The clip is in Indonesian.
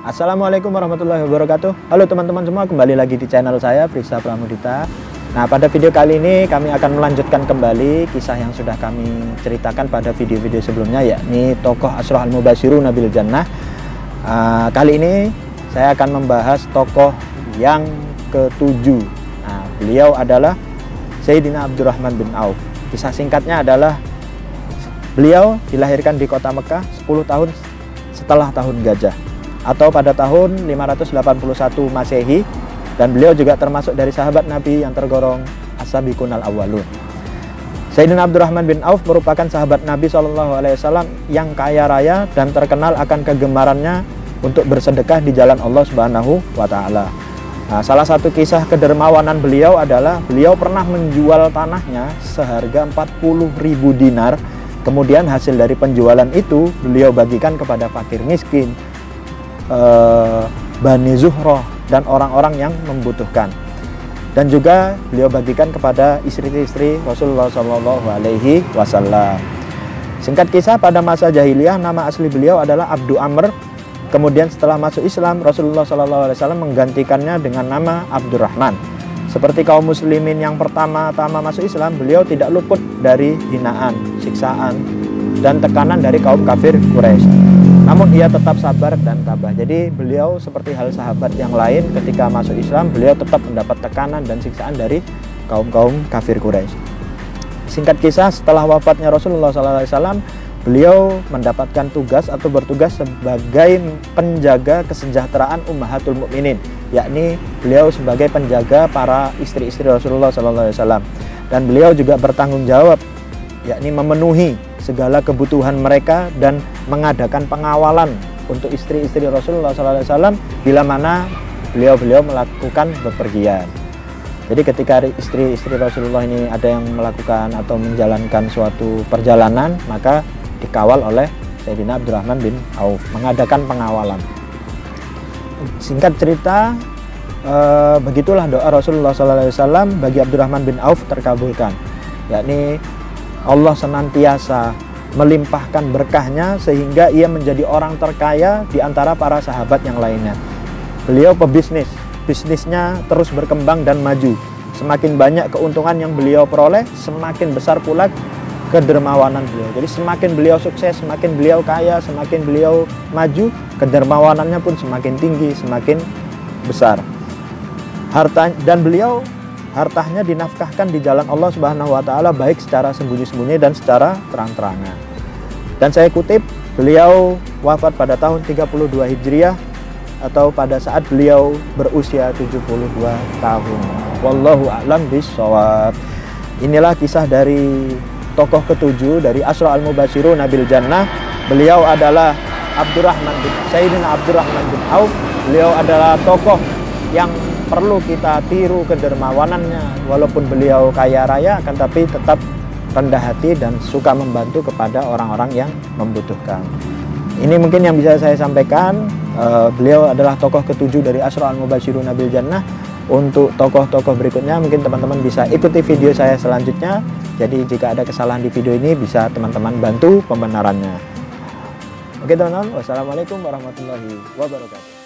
Assalamualaikum warahmatullahi wabarakatuh. Halo teman-teman semua, kembali lagi di channel saya Prisa Pramudita. Nah, pada video kali ini kami akan melanjutkan kembali kisah yang sudah kami ceritakan pada video-video sebelumnya, yakni tokoh Asyra al-Mubashiruna bil Jannah. Kali ini saya akan membahas tokoh yang ke-7. Nah, beliau adalah Sayyidina Abdurrahman bin Auf. Kisah singkatnya adalah beliau dilahirkan di kota Mekah 10 tahun setelah tahun gajah, atau pada tahun 581 Masehi, dan beliau juga termasuk dari sahabat Nabi yang tergolong as-sabiqunal awwalun. Sayyidina Abdurrahman bin Auf merupakan sahabat Nabi SAW yang kaya raya dan terkenal akan kegemarannya untuk bersedekah di jalan Allah Subhanahu wa Ta'ala. Nah, salah satu kisah kedermawanan beliau adalah beliau pernah menjual tanahnya seharga 40.000 dinar. Kemudian hasil dari penjualan itu beliau bagikan kepada fakir miskin, Bani Zuhroh, dan orang-orang yang membutuhkan. Dan juga beliau bagikan kepada istri-istri Rasulullah SAW. Singkat kisah, pada masa jahiliyah nama asli beliau adalah Abdu Amr. Kemudian setelah masuk Islam, Rasulullah SAW menggantikannya dengan nama Abdurrahman. Seperti kaum muslimin yang pertama-tama masuk Islam, beliau tidak luput dari hinaan, siksaan, dan tekanan dari kaum kafir Quraisy. Namun ia tetap sabar dan tabah. Jadi beliau seperti hal sahabat yang lain, ketika masuk Islam beliau tetap mendapat tekanan dan siksaan dari kaum-kaum kafir Quraisy. Singkat kisah, setelah wafatnya Rasulullah SAW, beliau mendapatkan tugas atau bertugas sebagai penjaga kesejahteraan Ummahatul Mukminin, yakni beliau sebagai penjaga para istri-istri Rasulullah SAW. Dan beliau juga bertanggung jawab, yakni memenuhi segala kebutuhan mereka dan mengadakan pengawalan untuk istri-istri Rasulullah SAW bila mana beliau melakukan bepergian. Jadi ketika istri-istri Rasulullah ini ada yang melakukan atau menjalankan suatu perjalanan, maka dikawal oleh Sayyidina Abdurrahman bin Auf, mengadakan pengawalan. Singkat cerita, begitulah doa Rasulullah SAW bagi Abdurrahman bin Auf terkabulkan, yakni Allah senantiasa melimpahkan berkahnya sehingga ia menjadi orang terkaya di antara para sahabat yang lainnya. Beliau pebisnis, bisnisnya terus berkembang dan maju. Semakin banyak keuntungan yang beliau peroleh, semakin besar pula kedermawanan beliau. Jadi semakin beliau sukses, semakin beliau kaya, semakin beliau maju, kedermawanannya pun semakin tinggi, semakin besar. Hartanya dinafkahkan di jalan Allah Subhanahu wa Ta'ala, baik secara sembunyi-sembunyi dan secara terang-terangan. Dan saya kutip, beliau wafat pada tahun 32 Hijriah, atau pada saat beliau berusia 72 tahun. Wallahu a'lam bishawab. Inilah kisah dari tokoh ke-7 dari Asyra al-Mubashiruna bil Jannah. Beliau adalah Sayyidina Abdurrahman bin Auf. Beliau adalah tokoh yang perlu kita tiru kedermawanannya. Walaupun beliau kaya raya, akan tapi tetap rendah hati dan suka membantu kepada orang-orang yang membutuhkan. Ini mungkin yang bisa saya sampaikan. Beliau adalah tokoh ke-7 dari Asyra al-Mubashiruna bil Jannah. Untuk tokoh-tokoh berikutnya mungkin teman-teman bisa ikuti video saya selanjutnya. Jadi jika ada kesalahan di video ini, bisa teman-teman bantu pembenarannya. Oke teman-teman, wassalamualaikum warahmatullahi wabarakatuh.